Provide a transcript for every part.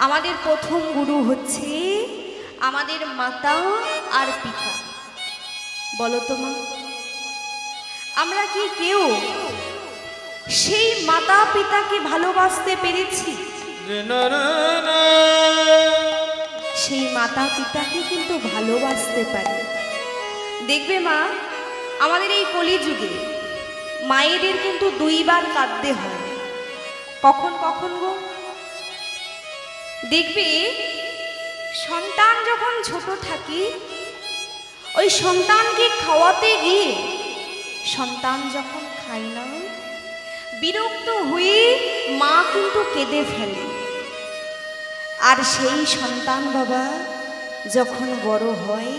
আমাদের প্রথম গুরু হচ্ছে আমাদের মাতা আর পিতা। বলো তো মা, আমরা কি কেউ সেই মাতা পিতাকে ভালোবাসতে পেরেছি? সেই মাতা পিতাকে কিন্তু ভালোবাসতে পারি। দেখবে মা, আমাদের এই কলিযুগে মায়েদের কিন্তু দুইবার কাঁদতে হয়। কখন কখন গো? দেখবে সন্তান যখন ছোট থাকি, ওই সন্তানকে খাওয়াতে গিয়ে সন্তান যখন খায় না, বিরক্ত হয়ে মা কিন্তু কেঁদে ফেলে। আর সেই সন্তান বাবা যখন বড় হয়,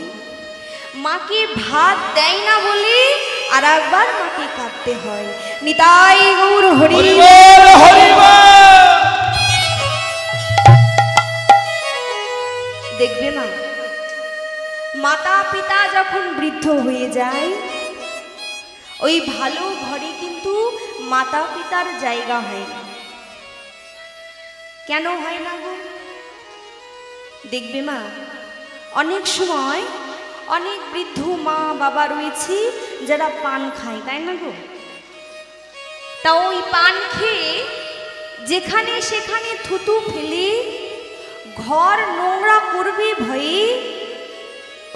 মাকে ভাত দেয় না বলে আর একবার মাকে কাঁদতে হয়। নিতাই গৌর হরি বল। দেখবে মা, মাতা পিতা যখন বৃদ্ধ হয়ে যায়, ওই ভালো ঘরে কিন্তু মাতা পিতার জায়গা হয় না। কেন হয় না গো? দেখবে মা, অনেক সময় অনেক বৃদ্ধ মা বাবা রয়েছে যারা পান খায়, তাই না গো? তা ওই পান খেয়ে যেখানে সেখানে থুতু ফেলে ঘর নোংরা করবে ভয়ে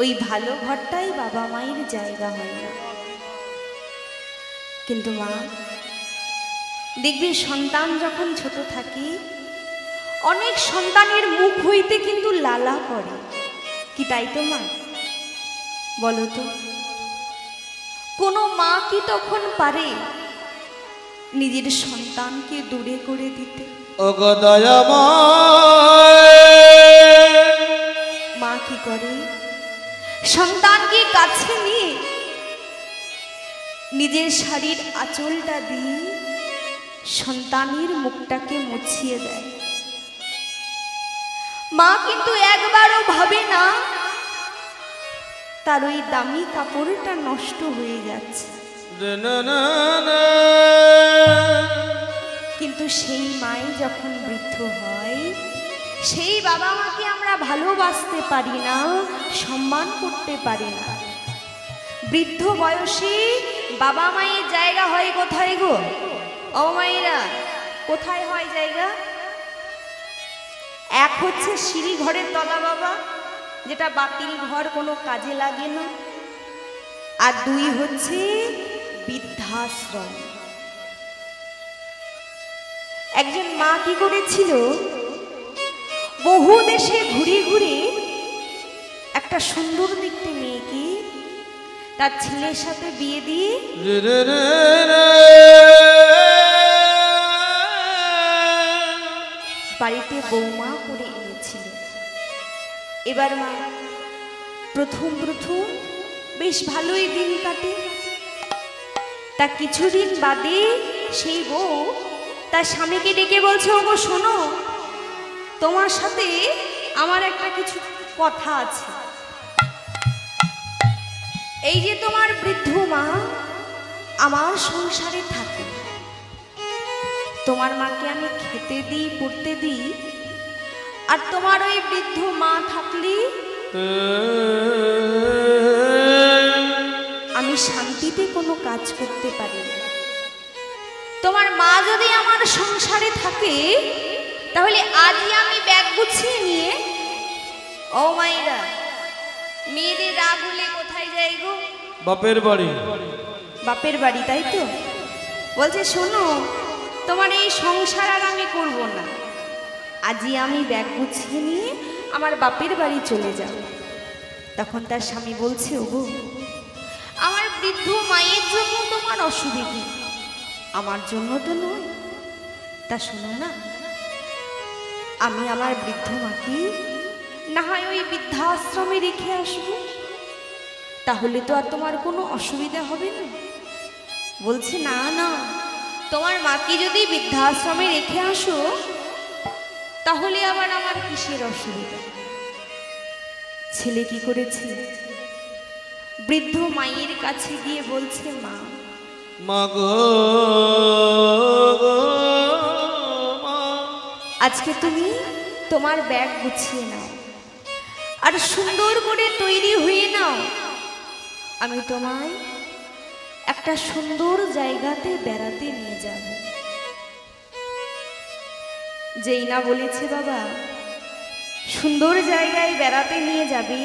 ওই ভালো ঘরটাই বাবা মায়ের জায়গা হয় না। কিন্তু মা, দেখবে সন্তান যখন ছোট থাকে, অনেক সন্তানের মুখ হইতে কিন্তু লালা পড়ে, কি তাই তো মা? বলো তো, কোনো মা কি তখন পারে নিজের সন্তানকে দূরে করে দিতে? মা কি করে? সন্তানকে কাছে নিয়ে নিজের শাড়ির আঁচলটা দিয়ে সন্তানের মুখটাকে মুছিয়ে দেয়। মা কিন্তু একবারও ভাবে না তার ওই দামি কাপড়টা নষ্ট হয়ে যাচ্ছে। কিন্তু সেই মাই যখন বৃদ্ধ হয়, সেই বাবা মাকে আমরা ভালোবাসতে পারি না, সম্মান করতে পারি না। বৃদ্ধ বয়সে বাবা মায়ের জায়গা হয় কোথায় গো? ও মায়েরা, কোথায় হয় জায়গা? এক হচ্ছে সিঁড়ি ঘরের তলা বাবা, যেটা বাতিল ঘর, কোনো কাজে লাগে না। আর দুই হচ্ছে বৃদ্ধাশ্রম। একজন মা কি করেছিল, বহু দেশে ঘুরে ঘুরে একটা সুন্দর দেখতে মেয়েকে তার ছেলের সাথে বিয়ে দিয়ে বাড়িতে বৌমা করে এনেছিল। এবার মা প্রথম প্রথম বেশ ভালোই দিন কাটে। তা কিছুদিন বাদে সেই বউ তার স্বামীকে ডেকে বলছে, ওগো শোনো, তোমার সাথে আমার একটা কিছু কথা আছে। এই যে তোমার বৃদ্ধ মা আমার সংসারে থাকে, তোমার মাকে আমি খেতে দিই, পড়তে দিই, আর তোমার ওই বৃদ্ধ মা থাকলে আমি শান্তিতে কোনো কাজ করতে পারি না। তোমার মা যদি আমার সংসারে থাকে, তাহলে আজই আমি ব্যাগ গুছিয়ে নিয়ে, ও মায়েরা, মেয়েদের রাগ হলে কোথায় যাই গো? বাপের বাড়ি। বাপের বাড়ি, তাই তো? বলছে শোনো, তোমার এই সংসার আর আমি করব না, আজই আমি ব্যাগ গুছিয়ে নিয়ে আমার বাপের বাড়ি চলে যাব। তখন তার স্বামী বলছে, ওগো, আমার বৃদ্ধ মায়ের জন্য তোমার অসুবিধে, আমার জন্য তো নয়। তা শোনো না, আমি আমার বৃদ্ধ মাকে না হয় ওই বৃদ্ধাশ্রমে রেখে আসবো, তাহলে তো আর তোমার কোনো অসুবিধা হবে না। বলছে না না, তোমার মাকে যদি বৃদ্ধাশ্রমে রেখে আসো, তাহলে আবার আমার কিসের অসুবিধা? ছেলে কি করেছে, বৃদ্ধ মায়ের কাছে গিয়ে বলছে, মা, আজকে তুমি তোমার ব্যাগ গুছিয়ে নাও আর সুন্দর করে তৈরি হয়ে নাও। আমি তোমায় একটা সুন্দর জায়গাতে বেড়াতে নিয়ে যাব। যেই না বলেছে বাবা সুন্দর জায়গায় বেড়াতে নিয়ে যাবে,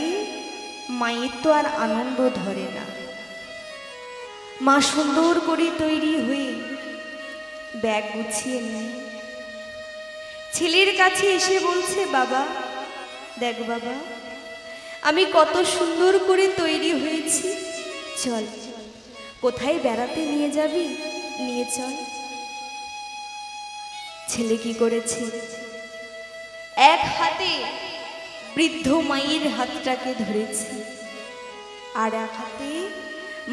মায়ের তো আর আনন্দ ধরে না। মা সুন্দর করে তৈরি হয়ে ব্যাগ গুছিয়ে নিয়ে ছেলের কাছে এসে বলছে, বাবা দেখ বাবা, আমি কত সুন্দর করে তৈরি হয়েছি, চল কোথায় বেড়াতে নিয়ে যাবি, নিয়ে চল। ছেলে কি করেছে, এক হাতে বৃদ্ধ মায়ের হাতটাকে ধরেছে আর এক হাতে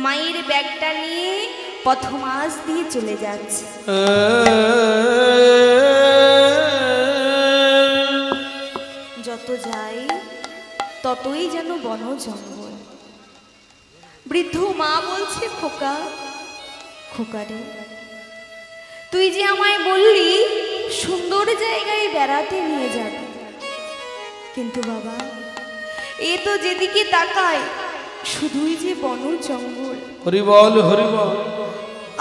মায়ের ব্যাগটা নিয়ে পথ মাঝ দিয়ে চলে যাচ্ছে। যত যায় ততই যেন বন জঙ্গল। বৃদ্ধ মা বলছে, খোকা খোকা রে, তুই যে আমায় বললি সুন্দর জায়গায় বেড়াতে নিয়ে যাবি, কিন্তু বাবা এ তো যেদিকে তাকায় শুধুই যে বন জঙ্গল, হরি বল হরি বল,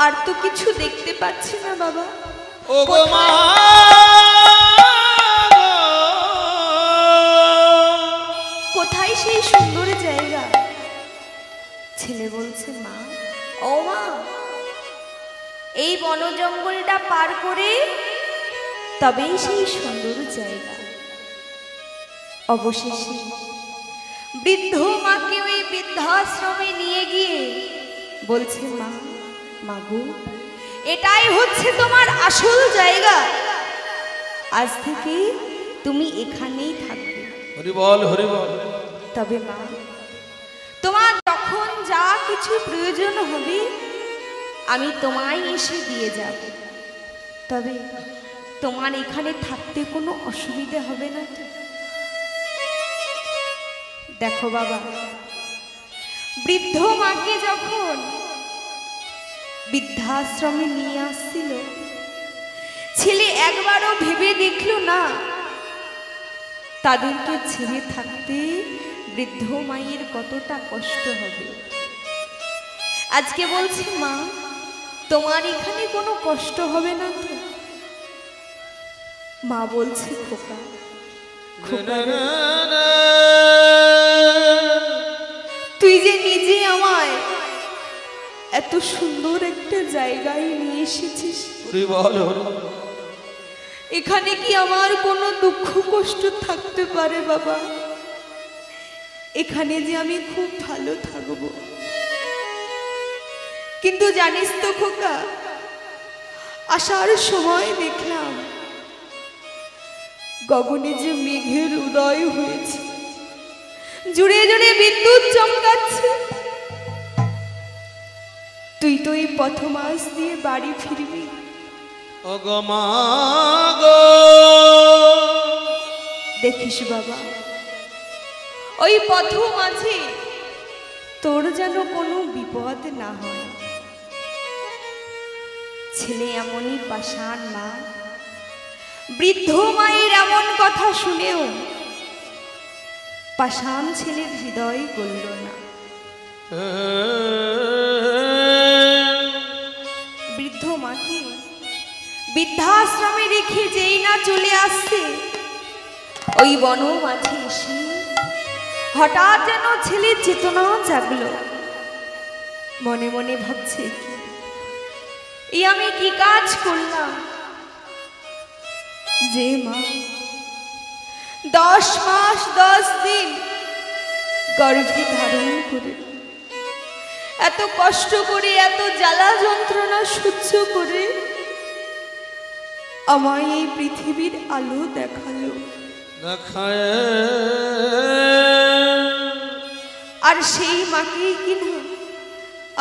আর তো কিছু দেখতে পাচ্ছি না বাবা। ও গো মা, কোথায় সেই সুন্দর জায়গা? ছেলে বলছে, মা ও মা, এই বন জঙ্গলটা পার করে তবেই সেই সুন্দর জায়গা। অবশেষে বৃদ্ধ মাকে ওই বৃদ্ধাশ্রমে নিয়ে গিয়ে বলছে, মা মাগো, এটাই হচ্ছে তোমার আসল জায়গা, আজ থেকে তুমি এখানেই থাকবে। হরি বল হরি বল। তবে মা, তোমার যখন যা কিছু প্রয়োজন হবে আমি তোমায় এসে দিয়ে যাব, তবে তোমার এখানে থাকতে কোনো অসুবিধা হবে না তো? দেখো বাবা, বৃদ্ধ মাকে যখন বৃদ্ধাশ্রমে নিয়ে আসছিল, ছেলে একবারও ভেবে দেখলো না তাদেরকে ছেড়ে থাকতে বৃদ্ধ মায়ের কতটা কষ্ট হবে। আজকে বলছে, মা তোমার এখানে কোনো কষ্ট হবে না তো? মা বলছে, খোকা খোকা রে, তুই যে নিজে আমায় এত সুন্দর একটা জায়গায় নিয়ে এসেছিস, হরি বল হরি বল, এখানে কি আমার কোনো দুঃখ কষ্ট থাকতে পারে বাবা? এখানে যে আমি খুব ভালো থাকবো। কিন্তু জানিস তো খোকা, আসার সময় দেখলাম গগনে যে মেঘের উদয় হয়েছে, জুড়ে জুড়ে বিদ্যুৎ চমকাচ্ছে, তুই তো এই পথ মাঝ দিয়ে বাড়ি ফিরবি। ও গো মা গো, দেখিস বাবা, ওই পথ মাঝে তোর যেন কোনো বিপদ না হয়। ছেলে এমনই পাষাণ মা, বৃদ্ধ মায়ের এমন কথা শুনেও পাষাণ ছেলের হৃদয় গলল না। বৃদ্ধ মাকে বৃদ্ধাশ্রমে রেখে যেই না চলে আসছে, ওই বন মাঝে এসে হঠাৎ যেন ছেলের চেতনা জাগলো। মনে মনে ভাবছে, এই আমি কি কাজ করলাম যে মা 10 মাস 10 দিন গর্ভে ধারণ করে এত কষ্ট করে এত জ্বালা যন্ত্রণা সহ্য করে আমায় এই পৃথিবীর আলো দেখালো, আর সেই মাকেই কিনা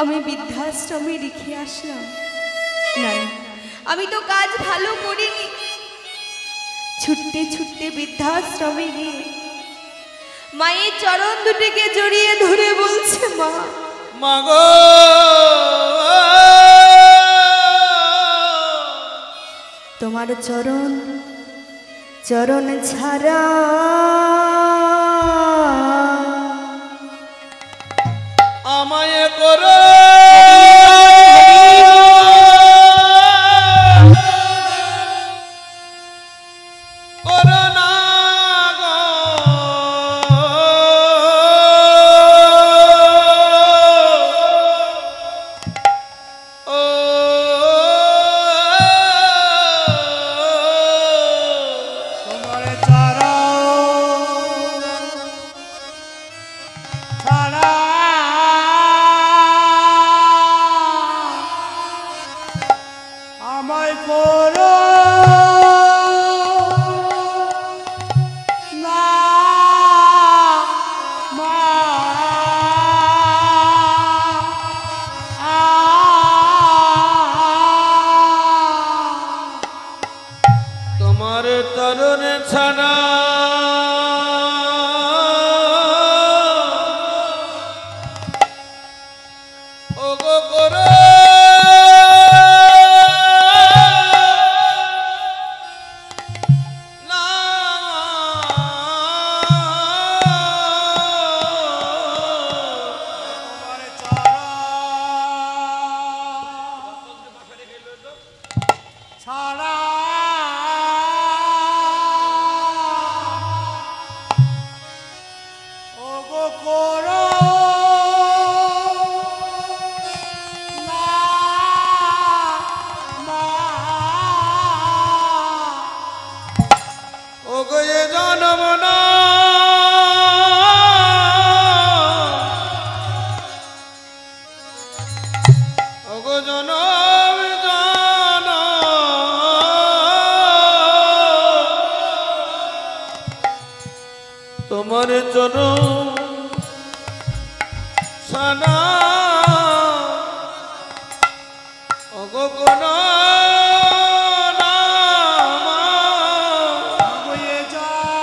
আমি বৃদ্ধাশ্রমে রেখে আসলাম। না, আমি তো কাজ ভালো করিনি। ছুটতে ছুটতে বৃদ্ধাশ্রমে গিয়ে মায়ের চরণ দুটিকে জড়িয়ে ধরে বলছে, মা মাগো, তোমার চরণ চরণ ছাড়া আমায় করো করোনা গো ও তোমার ছাড়া ছাড়া আমায় করো না মা তোমার তরুণ ছাড়া ও গো করো না তোমার ছাড়া ও গো করো না মা ও গো এ জনম না ও গো জনম জান তোমার চরণ সানা ও গো কোন হয়ে যায়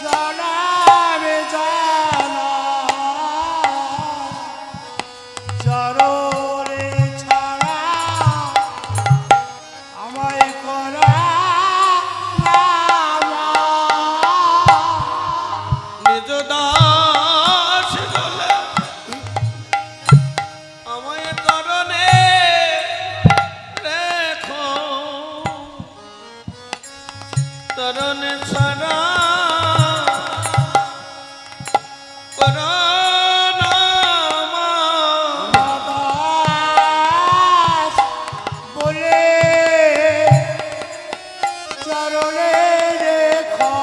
জড়াবে জানা জড়রে ছাড়া আমায় করা না নিজ দাস বলে আমায় করনে রেখো তরণ ছাড়া করো না মা। দাস বলে চরণে রেখো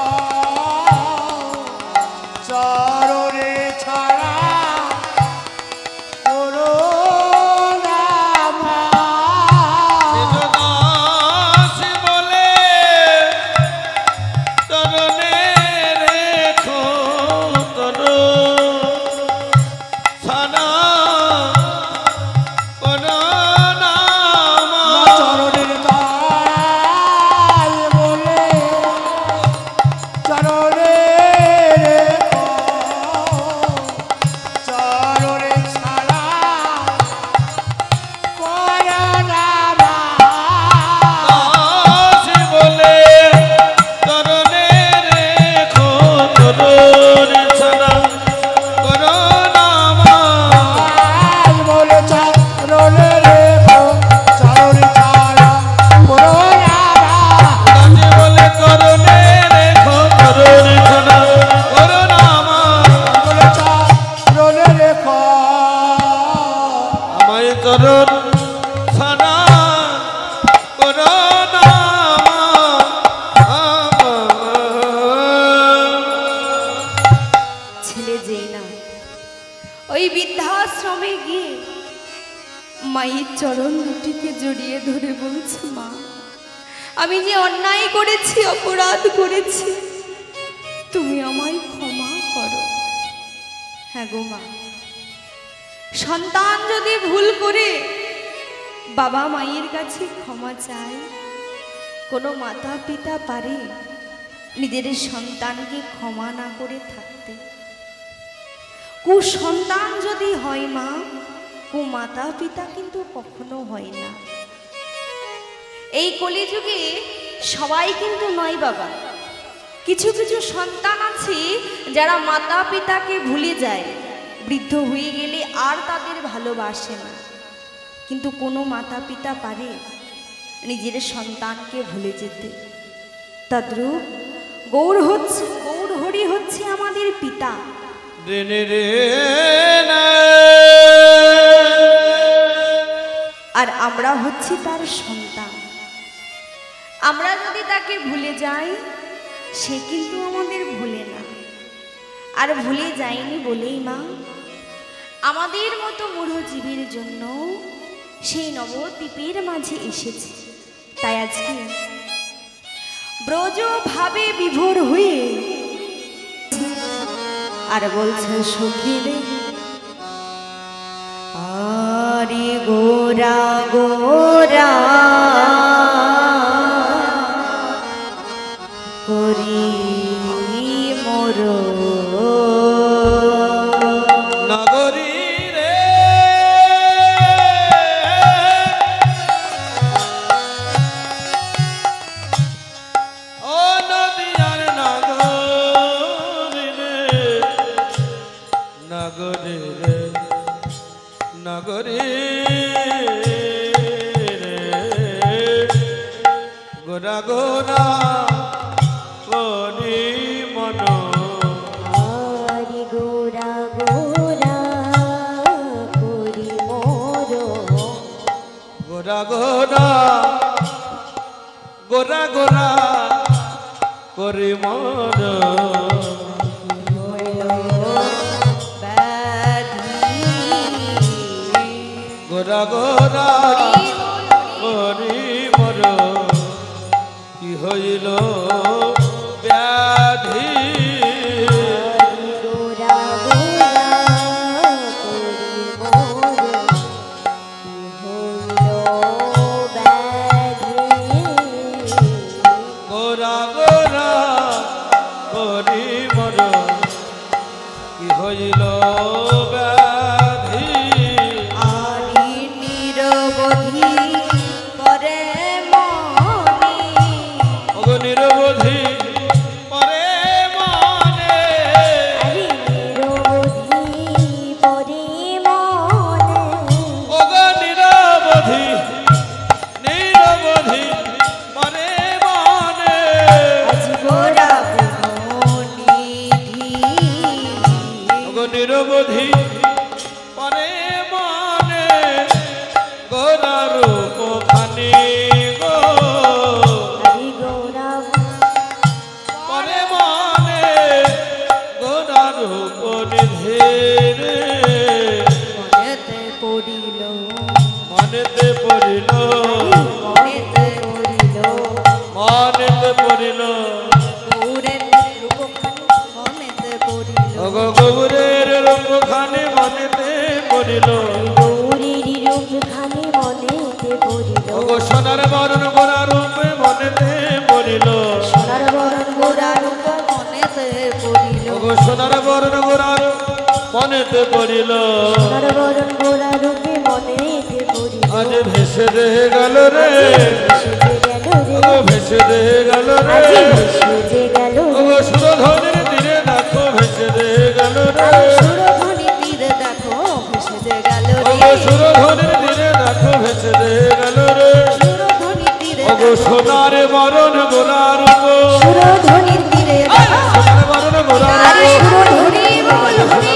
চরণে ছাড়া করো না মা। নিজ দাস বলে তরণে রেখো তরণ ছাড়া করো না মা। চরণের দাস বলে চরণে রেখো চরণে ছাড়া করো না মা। দাস বলে তরণে রেখো তরণ ছাড়া করো না মা। আজ বলে চরণে রেখো চরণে ছাড়া করো না মা। দাস বলে তরণে রেখো তরণ ছাড়া করো না মা। বলে চরণে রেখো আমায় তরণ ছাড়া করো না ছেলে যেই না ওই বৃদ্ধাশ্রমে গিয়ে মায়ের চরণ দুটিকে জড়িয়ে ধরে বলছে, মা আমি যে অন্যায় করেছি অপরাধ করেছি তুমি আমায় ক্ষমা করো। হ্যাঁ গো মা, সন্তান যদি ভুল করে বাবা মায়ের কাছে ক্ষমা চায়, কোনো মাতা পিতা পারে নিজের সন্তানকে ক্ষমা না করে থাকতে? কুসন্তান যদি হয় মা, কুমাতা পিতা কিন্তু কখনো হয় না। এই কলিযুগে সবাই কিন্তু নয় বাবা, কিছু কিছু সন্তান আছে যারা মাতা পিতাকে ভুলে যায়, বৃদ্ধ হয়ে গেলে আর তাদের ভালোবাসে না। কিন্তু কোনো মাতা পিতা পারে নিজের সন্তানকে ভুলে যেতে? তদ্রূপ গৌর হরি হচ্ছে আমাদের পিতা। আর আমরা হচ্ছি তার সন্তান। আমরা যদি তাকে ভুলে যাই, সে কিন্তু আমাদের ভুলে না। আর ভুলে যায়নি বলেই মা আমাদের মতো মূঢ়জীবীর জন্য সেই নবদ্বীপের মাঝে এসেছে। তাই আজকে ব্রজ ভাবে বিভোর হয়ে আর বলছে সখী রে, আরে গোরা গোরা করি মোর নগরী রে, ও নদিয়ার নগরী রে, নগরী রে, নগরী রে, গোরা গোরা করি মন, আরে গোরা গোরা করি মোর, গোরা গোরা, গোরা গোরা করি মন, গোরা গোরা করি মর, কি হইল ব্যাধি, গোরা গোরা করি মোর, কি হইল ব্যাধি, গোরা গোরা করি মর, কি হইল ব্যাধি, আরি নিরবধি পরে মনে, ওগো নিরবধি পরে মনে, আরি নিরবধি পরে মনে, ওগো নিরবধি, নিরবধি পরে মনে, আজ গোরা গুণনিধি, ওগো নিরবধি পরে মনে, গোরা রূপ খানি গো, আরি গোরা পরে মনে, গোরা রূপ নিধি রে, মনেতে পড়িল, মনেতে পড়িল, মনেতে পড়িল, মনেতে পড়িল, গৌরের রূপখানি মনেতে পড়িল, ওগো গৌরের রূপ খানি মনেতে পড়িল, গৌরীর রূপখানি মনেতে পড়িল, ওগো সোনার বরণ গোরা রূপে মনেতে পড়িল, সোনার বরণ গোরা রূপ মনেতে পড়িল, ওগো সোনার বরণ গোরা রূপ মনেতে পড়িল, সোনার বরণ গোরা রূপে মনেতে পড়িল, আজ ভেসে দে গেল রে, সেজে গেল রে, ওগো ভেসে দে গেল রে, সেজে গেল রে, ওগো সুরধনের তীরে দেখো ভেসে দে গেল রে, সুরধ্বনি তীরে দেখো ভেসে গেল রে, ওগো সুরধনের তীরে দেখো ভেসে দে গেল রে, সুরধ্বনি তীরে ওগো সোনার বরণ গোরা রূপ, সুরধ্বনির তীরে দেখো, সোনার বরণ গোরা আরে রূপ, সুরধ্বনি বল হরি,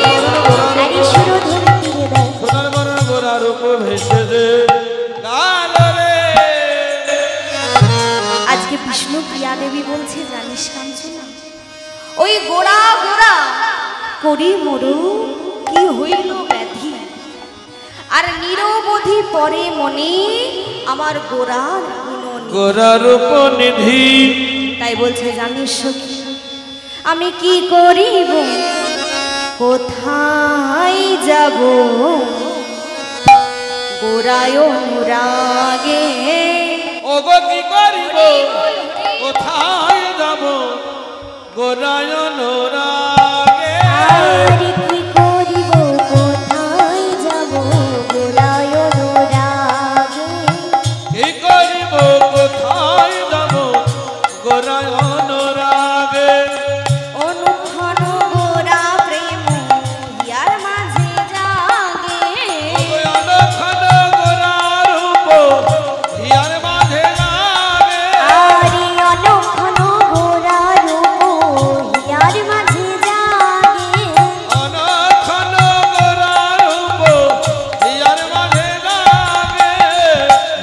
আরে সুরধ্বনি তীরে দেখো, সোনার বরণ গোরা রূপ ভেসে দে গেল রে। আজকে বিষ্ণু প্রিয়া দেবী বলছে জানিস কাঞ্চনা, ওই গোড়া গোড়া করি মরু কি হইল ব্যাধি, আর নিরবধি পরে মনে আমার গোড়ার গুণনী, গোরা রূপ নিধি, তাই বলছে জানিস সখী আমি কি করিব কোথায় যাব, গোড়ায় অনুরাগে, ওগো কি করিব কোথায় যাব, গোরায়ন রাগে, আর কি করিব কোথায় যাব, গো কোথায় যাব গোরায় অনুরাগে অনুক্ষণ গোরা প্রেম হিয়ার মাঝে জাগে অনুক্ষণ গোরা রূপ হিয়ার মাঝে লাগে আরে অনুক্ষণ গোরা রূপ হিয়ার মাঝে জাগে অনুক্ষণ গোরা রূপ হিয়ার মাঝে লাগে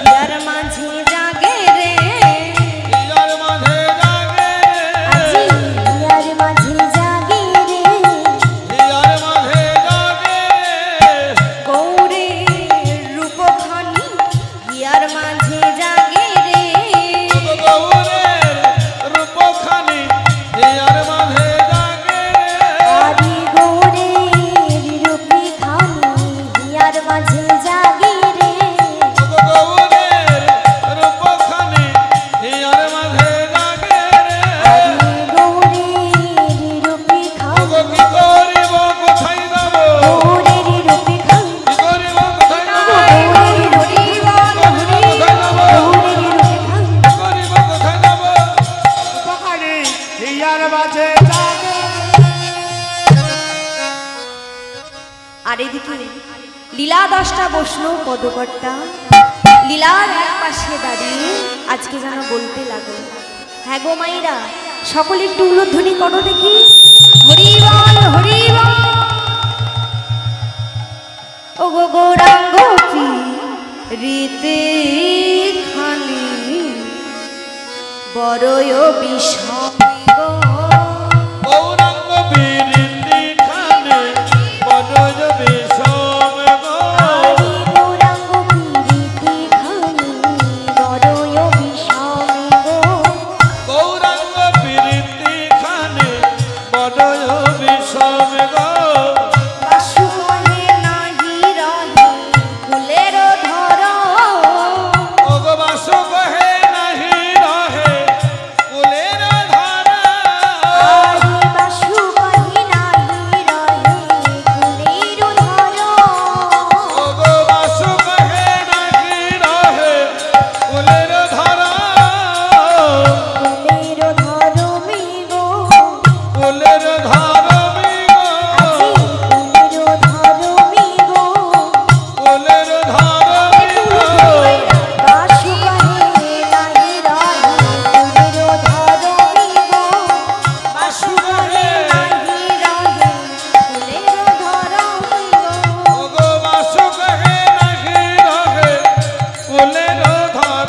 হিয়ার মাঝে জাগে রে হিয়ার মাঝে লাগে আজি হিয়ার মাঝে জাগে রে হিয়ার মাঝে লাগে গৌরে রূপখানি হিয়ার মাঝে জাগে রে গৌরের রূপখানি হিয়ার মাঝে লাগে আরে গৌরে রূপখানি হিয়ার মাঝে জাগে রে গৌরের রূপখানি হিয়ার মাঝে লাগে আরে গৌরে রূপখানি ওগো কি করিব কোথায় যাব গৌরে রূপখানি কি করিব কোথায় যাব গৌরে রূপখানি গৌরে রূপখানি কি করিব কোথায় যাব উপখানি হিয়ার মাঝে জাগে আর এদিকে লীলা দশটা বসলো পদকর্তা লীলার এক পাশে দাঁড়িয়ে আজকে যেন বলতে লাগলো হ্যাঁ গো মাইরা সকলে একটু উলুধ্বনি করো দেখি হরিবল হরিবল ও গো গৌরাঙ্গ রীতে খানি বড়য় বিষম গো গৌরাঙ্গ বীরিন্দি খানে বড় বিষম গো গৌরাঙ্গ পীড়িতে খানি বড়য় বিষম গো গৌরাঙ্গ বীরিন্দি খানে বড় বিষম গো বাসুমহে নাহি রহে ফুলের ধর ওগো বাসু কহে নাহি রহে কুলের ধারা আরে বাসুমহে নাহি রহে ফুলের ধর ওগো বাসু কহে নাহি রহে কুলের ধারা ফুলের ধর মে গো কুলের ধারমি আজি গো ফুলের ধর মে গো কুলের ধারমি গো বাসুমহে নাহি রহে ফুলের ধর মে গো বাসুমহে নাহি রহে ফুলের ধর মে গো ওগো বাসু কহে নাহি রহে কুলের ধার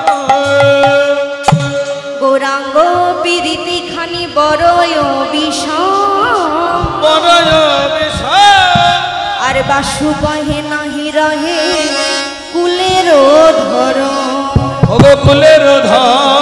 গৌরাঙ্গ পীড়িতি খানি বড়য় বিষম বড়য় বিষম আর বাসু কহে নাহি রহে কুলের ধর ওগো কুলের ধার